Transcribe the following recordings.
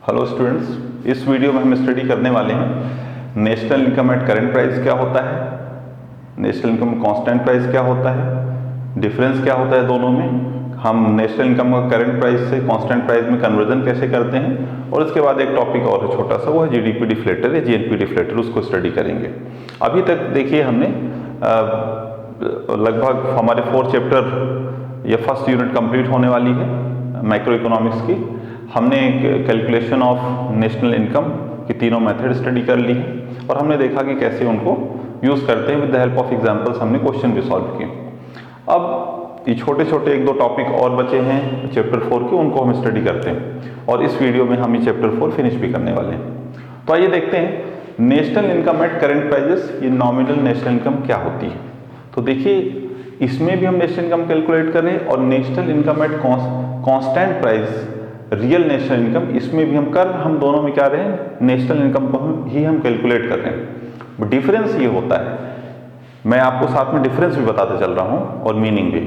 Hello students, इस video में हम स्टडी करने वाले हैं national income at current price क्या होता है, नेशनल इनकम कांस्टेंट प्राइस क्या होता है, डिफरेंस क्या होता है दोनों में, हम नेशनल इनकम का करंट प्राइस से कांस्टेंट प्राइस में कन्वर्जन कैसे करते हैं, और इसके बाद एक टॉपिक और है छोटा सा, वो है जीडीपी डिफ्लेटर या जीएनपी डिफ्लेटर, उसको स्टडी करेंगे। अभी तक देखिए हमने लगभग हमारे 4 चैप्टर या फर्स्ट यूनिट कंप्लीट होने वाली है मैक्रो इकोनॉमिक्स की। हमने कैलकुलेशन ऑफ नेशनल इनकम की तीनों मेथड स्टडी कर ली है और हमने देखा कि कैसे उनको यूज़ करते हैं। With the help of examples हमने क्वेश्चन भी सॉल्व किए। अब ये छोटे छोटे 1-2 टॉपिक और बचे हैं चैप्टर 4 के, उनको हम स्टडी करते हैं और इस वीडियो में हम ये चैप्टर 4 फिनिश भी करने वाले हैं। तो आइए देखते हैं national income at current prices, ये नॉमिनल नेशनल इनकम क्या होती है। तो देखिए इसमें भी हम नेशनल इनकम कैलकुलेट कर रहे हैं और national income at constant price real national income, इसमें भी हम दोनों में क्या रहे हैं, नेशनल इनकम को हम कैलकुलेट कर रहे हैं। डिफरेंस ये होता है, मैं आपको साथ में डिफरेंस भी बताते चल रहा हूँ और मीनिंग भी।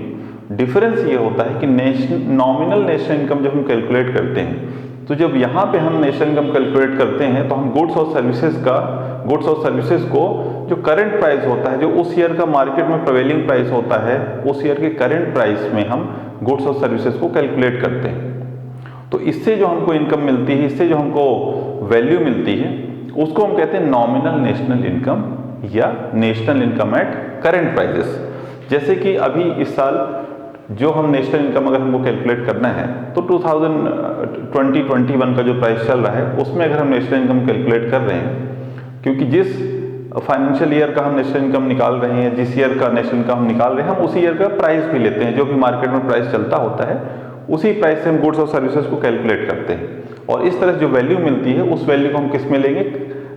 डिफरेंस ये होता है कि नॉमिनल नेशनल इनकम जब हम कैलकुलेट करते हैं, तो जब यहाँ पे हम नेशनल इनकम कैलकुलेट करते हैं तो हम गुड्स और सर्विसेज को जो करंट प्राइस होता है, जो उस ईयर का मार्केट में प्रिवेलिंग प्राइस होता है, उस ईयर के करंट प्राइस में हम गुड्स और सर्विसेज को कैलकुलेट करते हैं। तो इससे जो हमको इनकम मिलती है, इससे जो हमको वैल्यू मिलती है, उसको हम कहते हैं नॉमिनल नेशनल इनकम या national income at current prices. जैसे कि अभी इस साल जो हम नेशनल इनकम अगर हमको कैलकुलेट करना है तो 2020-21 का जो प्राइस चल रहा है उसमें अगर हम नेशनल इनकम कैलकुलेट कर रहे हैं, क्योंकि जिस फाइनेंशियल ईयर का हम नेशनल इनकम निकाल रहे हैं, जिस ईयर का नेशनल इनकम हम निकाल रहे हैं, हम उसी ईयर का प्राइस भी लेते हैं, जो भी मार्केट में प्राइस चलता होता है उसी प्राइस से हम गुड्स और सर्विसेज को कैलकुलेट करते हैं और इस तरह जो वैल्यू मिलती है उस वैल्यू को हम किस में लेंगे,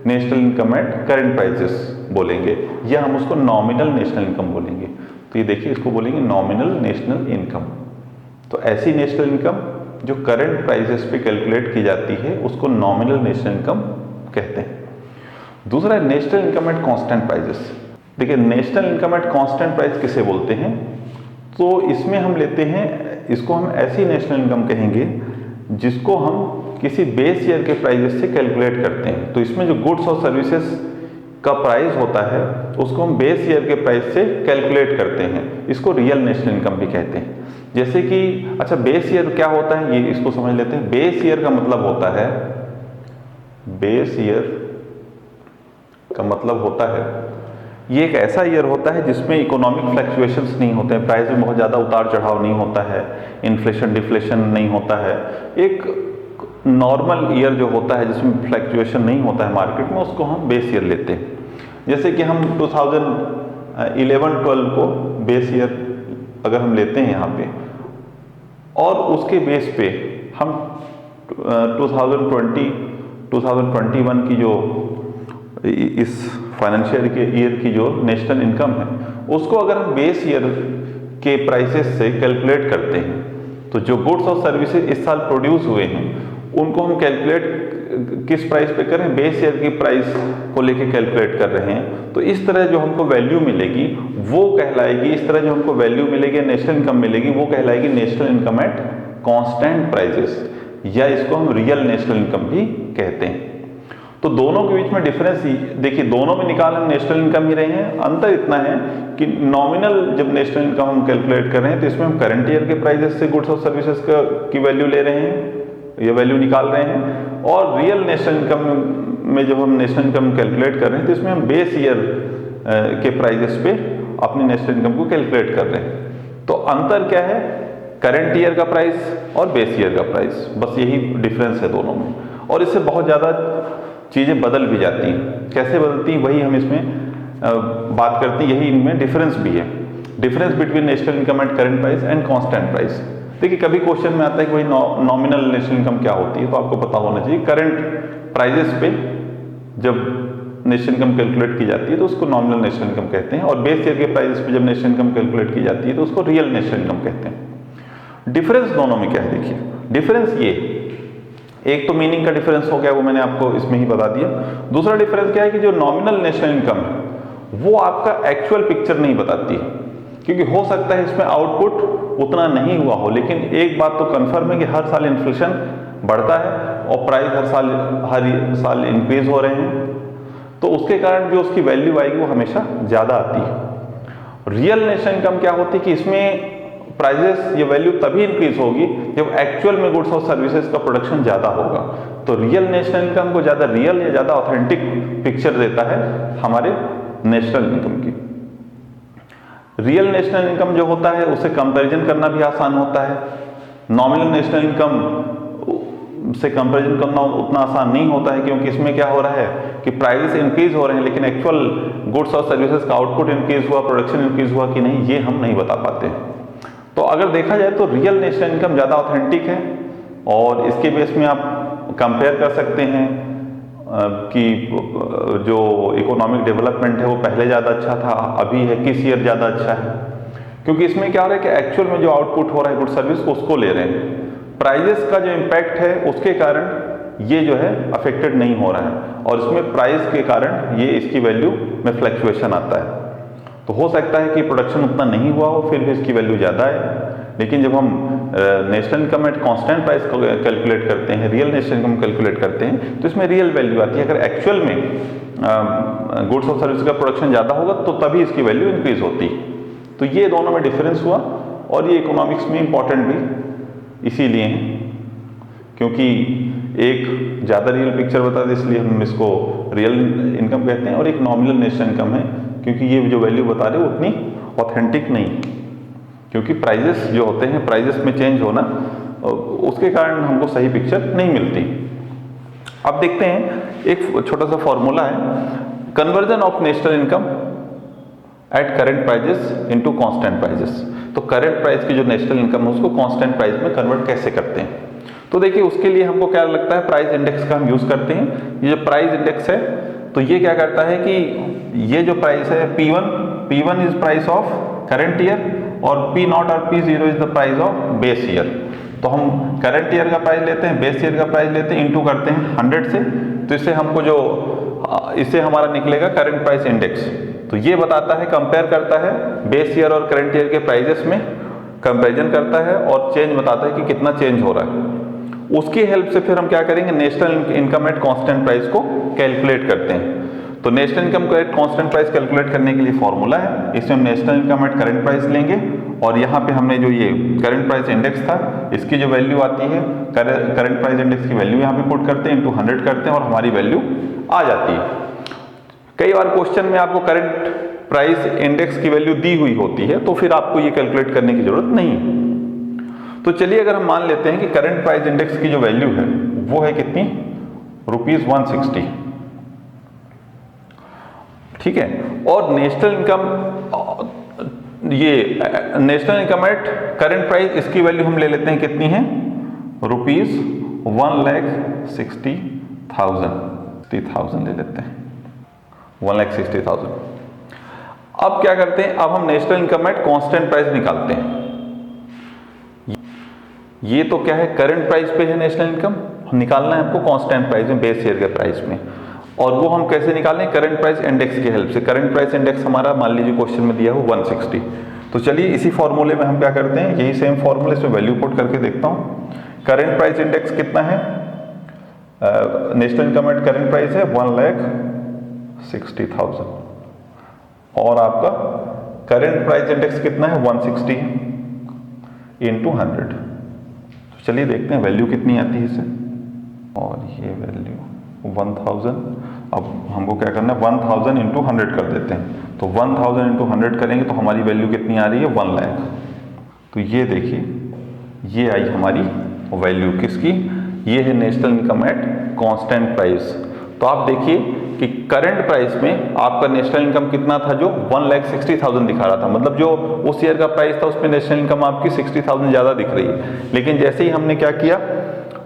national income at current prices बोलेंगे या हम उसको नॉमिनल नेशनल इनकम बोलेंगे। तो ये देखिए इसको बोलेंगे नॉमिनल नेशनल इनकम। तो ऐसी नेशनल इनकम जो करंट प्राइसेस पे कैलकुलेट की जाती है उसको नॉमिनल नेशनल इनकम कहते हैं। दूसरा है national income at constant prices. देखिए national income at constant price किसे बोलते हैं, तो इसमें हम लेते हैं, इसको हम ऐसी नेशनल इनकम कहेंगे जिसको हम किसी बेस ईयर के प्राइजेस से कैलकुलेट करते हैं। तो इसमें जो गुड्स और सर्विसेज का प्राइस होता है उसको हम बेस ईयर के प्राइस से कैलकुलेट करते हैं, इसको रियल नेशनल इनकम भी कहते हैं। जैसे कि अच्छा बेस ईयर क्या होता है, ये इसको समझ लेते हैं। बेस ईयर का मतलब होता है, बेस ईयर का मतलब होता है ये एक ऐसा ईयर होता है जिसमें इकोनॉमिक फ्लक्चुएशंस नहीं होते हैं, प्राइस में बहुत ज़्यादा उतार चढ़ाव नहीं होता है, इन्फ्लेशन डिफ्लेशन नहीं होता है। एक नॉर्मल ईयर जो होता है जिसमें फ्लक्चुएशन नहीं होता है मार्केट में, उसको हम बेस ईयर लेते हैं। जैसे कि हम 2011-12 को बेस ईयर अगर हम लेते हैं यहाँ पे और उसके बेस पे हम 2020-2021 की जो इस फाइनेंशियल ईयर की जो नेशनल इनकम है उसको अगर हम बेस ईयर के प्राइसेस से कैलकुलेट करते हैं, तो जो गुड्स और सर्विसेज इस साल प्रोड्यूस हुए हैं उनको हम कैलकुलेट किस प्राइस पे कर रहे हैं, बेस ईयर की प्राइस को लेके कैलकुलेट कर रहे हैं। तो इस तरह जो हमको वैल्यू मिलेगी वो कहलाएगी, इस तरह जो हमको वैल्यू मिलेगी नेशनल इनकम मिलेगी वो कहलाएगी national income at constant prices, या इसको हम रियल नेशनल इनकम भी कहते हैं। तो दोनों के बीच में डिफरेंस देखिए, दोनों में निकाल हम नेशनल इनकम ही रहे हैं। अंतर इतना है कि नॉमिनल जब नेशनल इनकम हम कैलकुलेट कर रहे हैं तो इसमें हम करंट ईयर के प्राइसेस से गुड्स और सर्विसेज की वैल्यू ले रहे हैं, ये वैल्यू निकाल रहे हैं, और रियल नेशनल इनकम में जब हम नेशनल इनकम कैलकुलेट कर रहे हैं तो इसमें हम बेस ईयर के प्राइसेस पे अपनी नेशनल इनकम को कैलकुलेट कर रहे हैं। तो अंतर क्या है, करंट ईयर का प्राइस और बेस ईयर का प्राइस, बस यही डिफरेंस है दोनों में। और इससे बहुत ज़्यादा चीज़ें बदल भी जाती हैं। कैसे बदलती हैं वही हम इसमें बात करते हैं, यही इनमें डिफरेंस भी है। Difference between national income at current price and constant price. देखिए कभी क्वेश्चन में आता है कि भाई नॉमिनल नेशनल इनकम क्या होती है, तो आपको पता होना चाहिए करंट प्राइजेस पे जब नेशनल इनकम कैलकुलेट की जाती है तो उसको नॉमिनल नेशनल इनकम कहते हैं, और बेस ईयर के प्राइजेस पे जब नेशनल इनकम कैलकुलेट की जाती है तो उसको रियल नेशनल इनकम कहते हैं। डिफरेंस दोनों में क्या है, देखिए डिफरेंस ये, एक तो मीनिंग का डिफरेंस हो गया, वो मैंने आपको इसमें ही बता दिया। दूसरा डिफरेंस क्या है कि जो नॉमिनल नेशनल इनकम है वो आपका एक्चुअल पिक्चर नहीं बताती है, क्योंकि हो सकता है इसमें आउटपुट उतना नहीं हुआ हो, लेकिन एक बात तो कंफर्म है कि हर साल इन्फ्लेशन बढ़ता है और प्राइस हर साल इंक्रीज हो रहे हैं, तो उसके कारण जो उसकी वैल्यू आएगी वो हमेशा ज़्यादा आती है। रियल नेशनल इनकम क्या होती है कि इसमें प्राइजेस या वैल्यू तभी इंक्रीज होगी जब एक्चुअल में गुड्स और सर्विसेज का प्रोडक्शन ज़्यादा होगा। तो रियल नेशनल इनकम को ज़्यादा रियल या ज़्यादा ऑथेंटिक पिक्चर देता है हमारे नेशनल इनकम की। रियल नेशनल इनकम जो होता है उसे कंपैरिजन करना भी आसान होता है। नॉमिनल नेशनल इनकम से कंपैरिजन करना उतना आसान नहीं होता है, क्योंकि इसमें क्या हो रहा है कि प्राइस इंक्रीज हो रहे हैं लेकिन एक्चुअल गुड्स और सर्विसेज का आउटपुट इंक्रीज हुआ, प्रोडक्शन इंक्रीज हुआ कि नहीं, ये हम नहीं बता पाते। तो अगर देखा जाए तो रियल नेशनल इनकम ज़्यादा ऑथेंटिक है और इसके बेस में आप कंपेयर कर सकते हैं कि जो इकोनॉमिक डेवलपमेंट है वो पहले ज़्यादा अच्छा था, अभी है, किस ईयर ज़्यादा अच्छा है। क्योंकि इसमें क्या हो रहा है कि एक्चुअल में जो आउटपुट हो रहा है गुड सर्विस उसको ले रहे हैं, प्राइजेस का जो इम्पैक्ट है उसके कारण ये जो है अफेक्टेड नहीं हो रहा है, और इसमें प्राइस के कारण ये इसकी वैल्यू में फ्लक्चुएशन आता है। तो हो सकता है कि प्रोडक्शन उतना नहीं हुआ हो फिर भी इसकी वैल्यू ज़्यादा है, लेकिन जब हम national income at constant price को कैलकुलेट करते हैं, रियल नेशनल इनकम कैलकुलेट करते हैं, तो इसमें रियल वैल्यू आती है। अगर एक्चुअल में गुड्स और सर्विस का प्रोडक्शन ज़्यादा होगा तो तभी इसकी वैल्यू इंक्रीज होती है। तो ये दोनों में डिफरेंस हुआ, और ये इकोनॉमिक्स में इंपॉर्टेंट भी इसीलिए है क्योंकि एक ज़्यादा रियल पिक्चर बताते इसलिए हम इसको रियल इनकम कहते हैं, और एक नॉमिनल नेशनल इनकम है क्योंकि ये जो वैल्यू बता रहे हैं उतनी ऑथेंटिक नहीं, क्योंकि प्राइजेस जो होते हैं, प्राइजेस में चेंज होना, उसके कारण हमको सही पिक्चर नहीं मिलती। अब देखते हैं एक छोटा सा फॉर्मूला है, conversion of national income at current prices into constant prices. तो करेंट प्राइस की जो नेशनल इनकम है उसको कांस्टेंट प्राइस में कन्वर्ट कैसे करते हैं। तो देखिए उसके लिए हमको क्या लगता है, प्राइस इंडेक्स का हम यूज करते हैं। ये जो प्राइस इंडेक्स है तो ये क्या करता है कि ये जो प्राइस है P1 is price of current year और P0 और P0 is the price of base year. तो हम करंट ईयर का प्राइस लेते हैं, बेस ईयर का प्राइस लेते हैं, इंटू करते हैं 100 से, तो इससे हमको जो इससे हमारा निकलेगा करंट प्राइस इंडेक्स। तो ये बताता है, कंपेयर करता है बेस ईयर और करंट ईयर के प्राइजेस में कंपैरिजन करता है और चेंज बताता है कि कितना चेंज हो रहा है। उसकी हेल्प से फिर हम क्या करेंगे, national income at constant price को कैलकुलेट करते हैं। तो national income at constant price calculate करने के लिए फॉर्मूला है, इसमें हम national income at current price लेंगे और यहाँ पे हमने जो ये करंट प्राइस इंडेक्स था इसकी जो वैल्यू आती है, करंट प्राइस इंडेक्स की वैल्यू यहाँ पे पुट करते हैं, इंटू 100 करते हैं और हमारी वैल्यू आ जाती है। कई बार क्वेश्चन में आपको करंट प्राइस इंडेक्स की वैल्यू दी हुई होती है तो फिर आपको ये कैलकुलेट करने की जरूरत नहीं है। तो चलिए अगर हम मान लेते हैं कि करंट प्राइस इंडेक्स की जो वैल्यू है वो है कितनी, ₹160, ठीक है। और नेशनल इनकम, ये national income at current price, इसकी वैल्यू हम ले लेते हैं कितनी है, ₹1,60,000 ले लेते हैं, 1,60,000। अब क्या करते हैं, अब हम national income at constant price निकालते हैं। ये तो क्या है, करंट प्राइस पे है नेशनल इनकम, निकालना है हमको कांस्टेंट प्राइस में, बेस ईयर के प्राइस में। और वो हम कैसे निकालें, करंट प्राइस इंडेक्स की हेल्प से। करंट प्राइस इंडेक्स हमारा मान लीजिए क्वेश्चन में दिया हो 160। तो चलिए इसी फॉर्मूले में हम क्या करते हैं, यही सेम फॉर्मूले से वैल्यू पुट करके देखता हूँ। करंट प्राइस इंडेक्स कितना है, national income at current price है 1,60,000 और आपका करंट प्राइस इंडेक्स कितना है 160 इंटू 100। तो चलिए देखते हैं वैल्यू कितनी आती है इसे, और ये वैल्यू 1000। अब हमको क्या करना है, 1000 इंटू 100 कर देते हैं। तो 1000 इंटू 100 करेंगे तो हमारी वैल्यू कितनी आ रही है, 1 लाख। तो ये देखिए, ये आई हमारी वैल्यू किसकी, ये है national income at constant price. तो आप देखिए कि करंट प्राइस में आपका नेशनल इनकम कितना था, जो 1,60,000 दिखा रहा था, मतलब जो उस ईयर का प्राइस था उसमें नेशनल इनकम आपकी 60,000 ज़्यादा दिख रही है। लेकिन जैसे ही हमने क्या किया,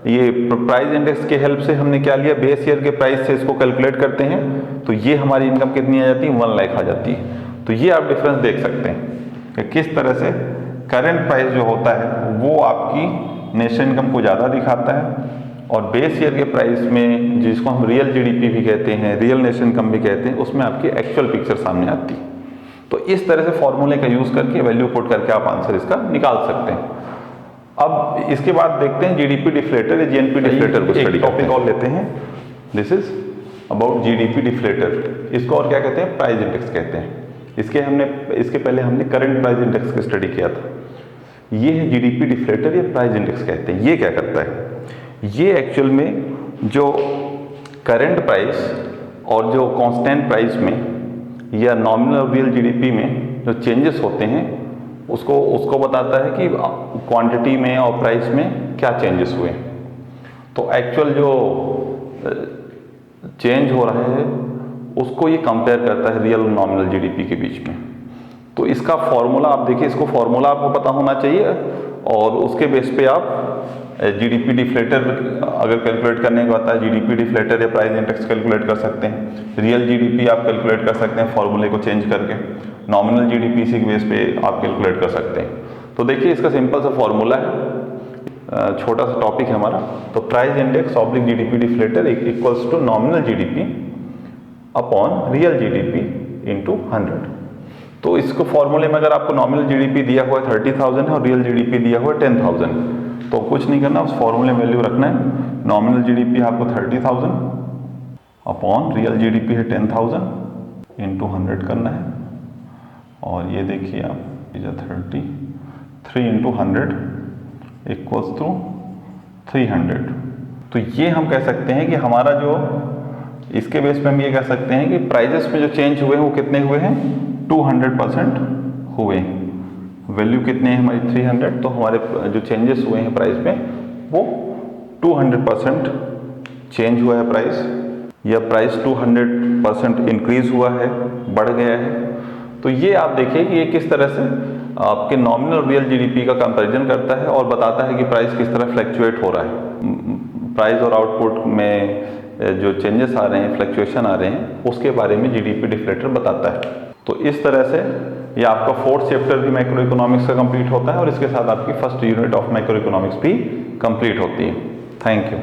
ये प्राइस इंडेक्स के हेल्प से हमने क्या लिया, बेस ईयर के प्राइस से इसको कैलकुलेट करते हैं, तो ये हमारी इनकम कितनी आ जाती है, 1 लाख आ जाती है। तो ये आप डिफरेंस देख सकते हैं कि किस तरह से करंट प्राइस जो होता है वो आपकी नेशनल इनकम को ज़्यादा दिखाता है, और बेस ईयर के प्राइस में, जिसको हम रियल जीडीपी भी कहते हैं, रियल नेशनल इनकम भी कहते हैं, उसमें आपकी एक्चुअल पिक्चर सामने आती है। तो इस तरह से फॉर्मूले का यूज़ करके वैल्यू पुट करके आप आंसर इसका निकाल सकते हैं। अब इसके बाद देखते हैं जीडीपी डिफ्लेटर या जीएनपी डिफ्लेटर को स्टडी टॉपिक और लेते हैं। This is about GDP deflator. इसको और क्या कहते हैं? प्राइस इंडेक्स कहते हैं। इसके पहले हमने करंट प्राइस इंडेक्स की स्टडी किया था। ये है जीडीपी डिफ्लेटर या प्राइस इंडेक्स कहते हैं। ये क्या करता है? ये एक्चुअल में जो करंट प्राइस और जो कांस्टेंट प्राइस में या नॉमिनल और रियल जीडीपी में जो चेंजेस होते हैं उसको बताता है कि क्वांटिटी में और प्राइस में क्या चेंजेस हुए। तो एक्चुअल जो चेंज हो रहा है उसको ये कंपेयर करता है रियल और नॉमिनल जीडीपी के बीच में। तो इसका फॉर्मूला आप देखिए, इसको फॉर्मूला आपको पता होना चाहिए और उसके बेस पे आप जीडीपी डिफ्लेटर अगर कैलकुलेट करने को आता है, जीडीपी डिफ्लेटर या प्राइस इंडेक्स कैलकुलेट कर सकते हैं। रियल जीडीपी आप कैलकुलेट कर सकते हैं फॉर्मूले को चेंज करके। नॉमिनल जीडीपी इसी के बेस पे आप कैलकुलेट कर सकते हैं। तो देखिए इसका सिंपल सा फॉर्मूला है, छोटा सा टॉपिक है हमारा। तो price index oblique GDP deflator equals to nominal GDP upon real GDP into 100। तो इसको फॉर्मूले में अगर आपको नॉमिनल जीडीपी दिया हुआ है 30,000 है और रियल जीडीपी दिया हुआ है 10,000, तो कुछ नहीं करना, उस फॉर्मूले में वैल्यू रखना है। नॉमिनल जीडीपी आपको 30,000 अपॉन रियल जीडीपी है 10,000 इंटू 100 करना है। और ये देखिए आप 3 इंटू 100 इक्वल्स टू 300। तो ये हम कह सकते हैं कि हमारा जो इसके बेस पे हम ये कह सकते हैं कि प्राइजेस में जो चेंज हुए हैं वो कितने हुए हैं? 200% हुए। वैल्यू कितने हैं हमारी? 300। तो हमारे जो चेंजेस हुए हैं प्राइस में वो 200% चेंज हुआ है प्राइस, या प्राइस 200% इंक्रीज हुआ है, बढ़ गया है। तो ये आप देखिए कि ये किस तरह से आपके नॉमिनल और रियल जीडीपी का कंपैरिजन करता है और बताता है कि प्राइस किस तरह फ्लैक्चुएट हो रहा है। प्राइस और आउटपुट में जो चेंजेस आ रहे हैं, फ्लैक्चुएशन आ रहे हैं, उसके बारे में जीडीपी डिफ्लेटर बताता है। तो इस तरह से ये आपका 4th चैप्टर भी मैक्रो इकोनॉमिक्स का कंप्लीट होता है और इसके साथ आपकी first unit of macro economics भी कंप्लीट होती है। Thank you.